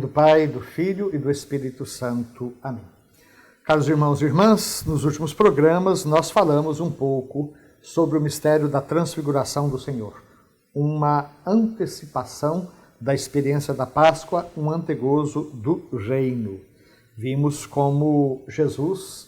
do Pai, do Filho e do Espírito Santo. Amém. Caros irmãos e irmãs, nos últimos programas nós falamos um pouco sobre o mistério da transfiguração do Senhor. Uma antecipação da experiência da Páscoa, um antegozo do reino. Vimos como Jesus,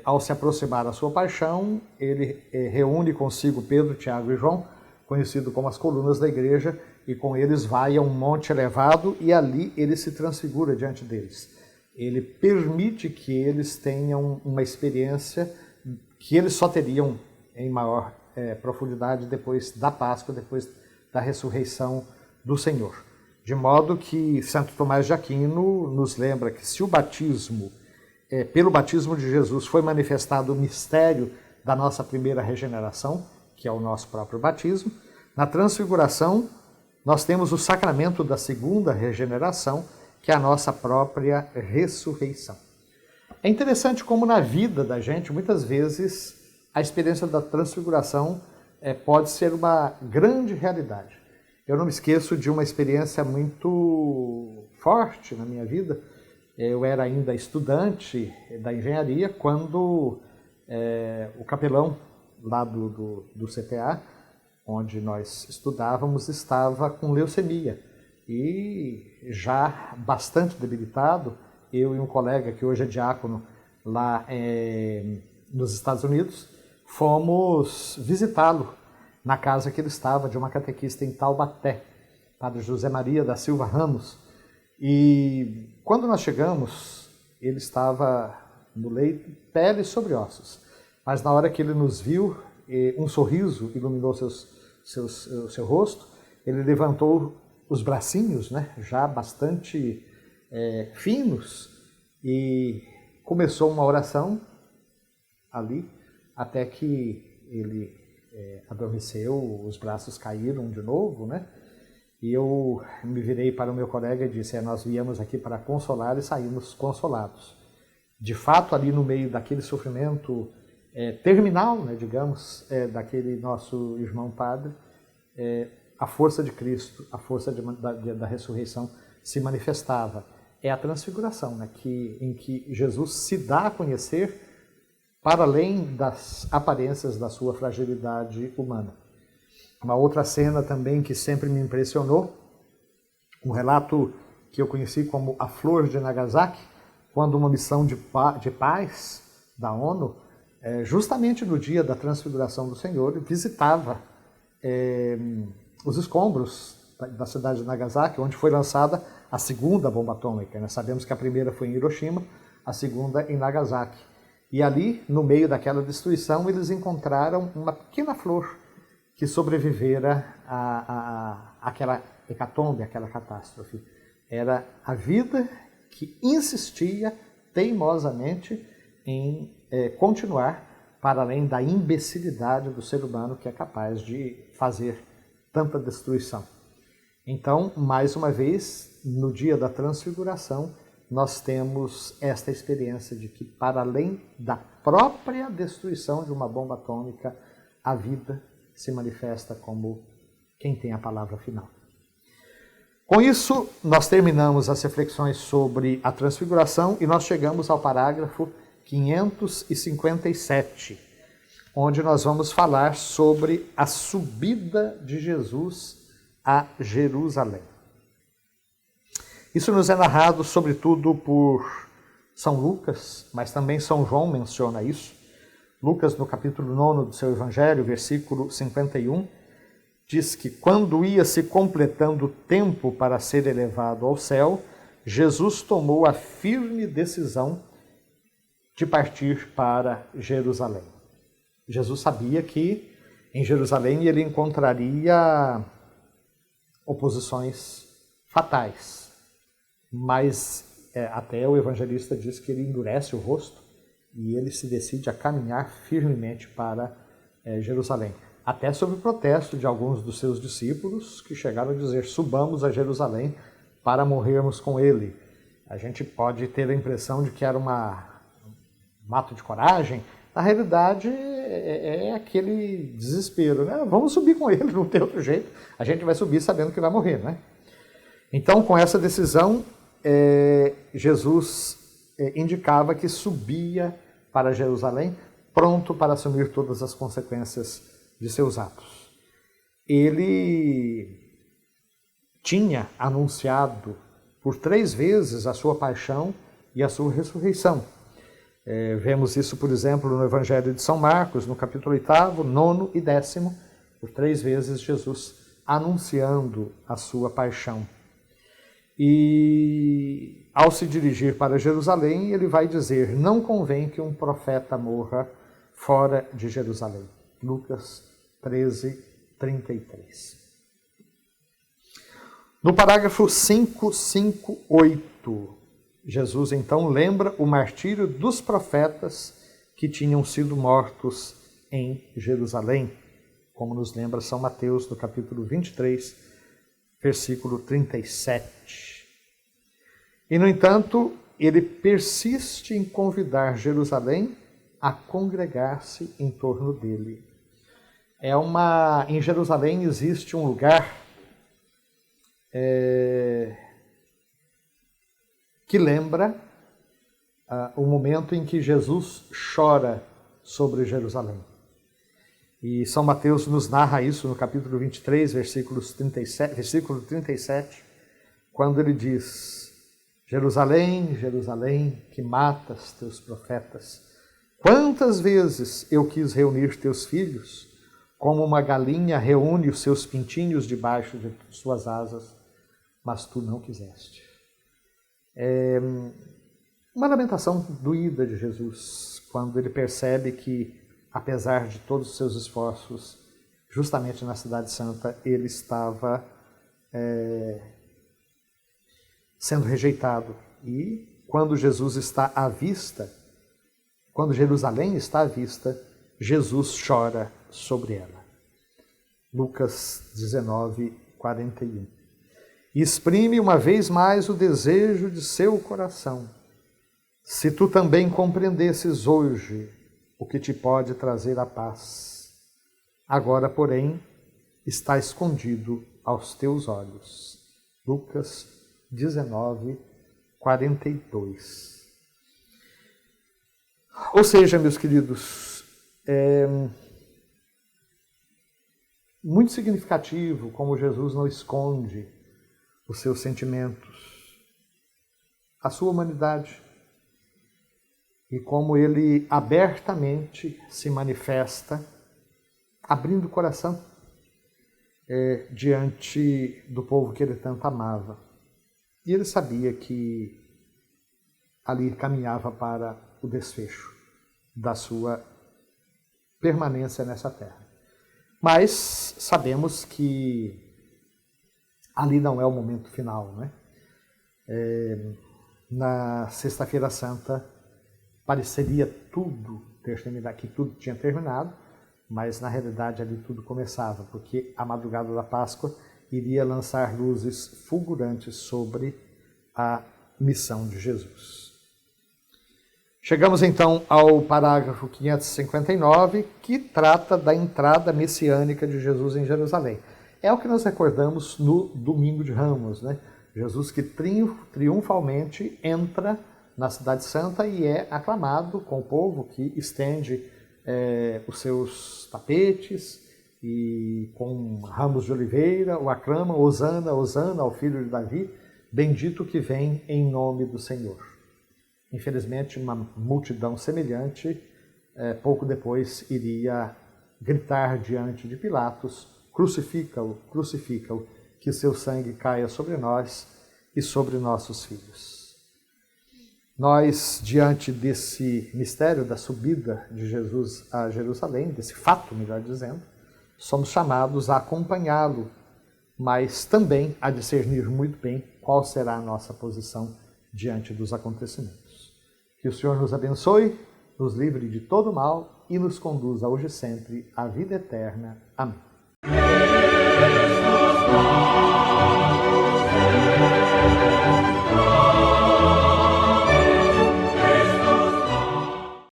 ao se aproximar da sua paixão, ele reúne consigo Pedro, Tiago e João, conhecido como as colunas da igreja, e com eles vai a um monte elevado e ali ele se transfigura diante deles. Ele permite que eles tenham uma experiência que eles só teriam em maior profundidade depois da Páscoa, depois da ressurreição do Senhor. De modo que Santo Tomás de Aquino nos lembra que se o batismo, pelo batismo de Jesus, foi manifestado o mistério da nossa primeira regeneração, que é o nosso próprio batismo, na transfiguração nós temos o sacramento da segunda regeneração, que é a nossa própria ressurreição. É interessante como na vida da gente, muitas vezes, a experiência da transfiguração pode ser uma grande realidade. Eu não me esqueço de uma experiência muito forte na minha vida. Eu era ainda estudante da engenharia quando o capelão lá do CTA, onde nós estudávamos, estava com leucemia. E já bastante debilitado, eu e um colega que hoje é diácono lá nos Estados Unidos, fomos visitá-lo na casa que ele estava, de uma catequista em Taubaté, Padre José Maria da Silva Ramos. E quando nós chegamos, ele estava no leito, pele sobre ossos. Mas na hora que ele nos viu, um sorriso iluminou seu rosto, ele levantou os bracinhos, né, já bastante finos, e começou uma oração ali, até que ele adormeceu, os braços caíram de novo, né? E eu me virei para o meu colega e disse, nós viemos aqui para consolar e saímos consolados. De fato, ali no meio daquele sofrimento terminal, né, digamos, daquele nosso irmão padre, a força de Cristo, a força da ressurreição se manifestava. É a transfiguração, né, em que Jesus se dá a conhecer para além das aparências da sua fragilidade humana. Uma outra cena também que sempre me impressionou, um relato que eu conheci como a Flor de Nagasaki, quando uma missão de paz da ONU, justamente no dia da transfiguração do Senhor, visitava os escombros da cidade de Nagasaki, onde foi lançada a segunda bomba atômica. Nós sabemos que a primeira foi em Hiroshima, a segunda em Nagasaki. E ali, no meio daquela destruição, eles encontraram uma pequena flor que sobrevivera àquela hecatombe, àquela catástrofe. Era a vida que insistia teimosamente em continuar para além da imbecilidade do ser humano que é capaz de fazer tanta destruição. Então, mais uma vez, no dia da transfiguração, nós temos esta experiência de que, para além da própria destruição de uma bomba atômica, a vida se manifesta como quem tem a palavra final. Com isso, nós terminamos as reflexões sobre a transfiguração e nós chegamos ao parágrafo 557, onde nós vamos falar sobre a subida de Jesus a Jerusalém. Isso nos é narrado, sobretudo, por São Lucas, mas também São João menciona isso. Lucas, no capítulo 9 do seu Evangelho, versículo 51, diz que quando ia se completando o tempo para ser elevado ao céu, Jesus tomou a firme decisão de partir para Jerusalém. Jesus sabia que em Jerusalém ele encontraria oposições fatais, mas até o evangelista diz que ele endurece o rosto e ele se decide a caminhar firmemente para Jerusalém. Até sob o protesto de alguns dos seus discípulos que chegaram a dizer, subamos a Jerusalém para morrermos com ele. A gente pode ter a impressão de que era um ato de coragem. Na realidade, é aquele desespero, né? Vamos subir com ele, não tem outro jeito. A gente vai subir sabendo que vai morrer, né? Então, com essa decisão, Jesus indicava que subia para Jerusalém, pronto para assumir todas as consequências de seus atos. Ele tinha anunciado por 3 vezes a sua paixão e a sua ressurreição. Vemos isso, por exemplo, no Evangelho de São Marcos, no capítulo 8º, 9º e 10º, por 3 vezes Jesus anunciando a sua paixão. E ao se dirigir para Jerusalém, ele vai dizer: não convém que um profeta morra fora de Jerusalém. Lucas 13, 33. No parágrafo 558, Jesus então lembra o martírio dos profetas que tinham sido mortos em Jerusalém, como nos lembra São Mateus, no capítulo 23, versículo 37. E, no entanto, ele persiste em convidar Jerusalém a congregar-se em torno dele. Em Jerusalém existe um lugar que lembra o momento em que Jesus chora sobre Jerusalém. E São Mateus nos narra isso no capítulo 23, versículo 37, quando ele diz: Jerusalém, Jerusalém, que matas teus profetas, quantas vezes eu quis reunir teus filhos, como uma galinha reúne os seus pintinhos debaixo de suas asas, mas tu não quiseste. Uma lamentação doída de Jesus, quando ele percebe que, apesar de todos os seus esforços, justamente na Cidade Santa, ele estava sendo rejeitado. E quando Jesus está à vista, quando Jerusalém está à vista, Jesus chora sobre ela. Lucas 19, 41. E exprime uma vez mais o desejo de seu coração. Se tu também compreendesses hoje o que te pode trazer a paz, agora, porém, está escondido aos teus olhos. Lucas 19, 42. Ou seja, meus queridos, muito significativo como Jesus não esconde os seus sentimentos, a sua humanidade, e como ele abertamente se manifesta, abrindo o coração diante do povo que ele tanto amava. E ele sabia que ali caminhava para o desfecho da sua permanência nessa terra. Mas sabemos que ali não é o momento final, né? Na Sexta-feira Santa pareceria tudo ter terminado, que tudo tinha terminado, mas na realidade ali tudo começava, porque a madrugada da Páscoa iria lançar luzes fulgurantes sobre a missão de Jesus. Chegamos então ao parágrafo 559, que trata da entrada messiânica de Jesus em Jerusalém. É o que nós recordamos no Domingo de Ramos, né? Jesus que triunfalmente entra na Cidade Santa e é aclamado com o povo que estende os seus tapetes e com ramos de oliveira o aclama: Hosana, Hosana ao filho de Davi, bendito que vem em nome do Senhor. Infelizmente, uma multidão semelhante, pouco depois, iria gritar diante de Pilatos: crucifica-o, crucifica-o, que seu sangue caia sobre nós e sobre nossos filhos. Nós, diante desse mistério da subida de Jesus a Jerusalém, desse fato, melhor dizendo, somos chamados a acompanhá-lo, mas também a discernir muito bem qual será a nossa posição diante dos acontecimentos. Que o Senhor nos abençoe, nos livre de todo mal e nos conduza hoje e sempre à vida eterna. Amém.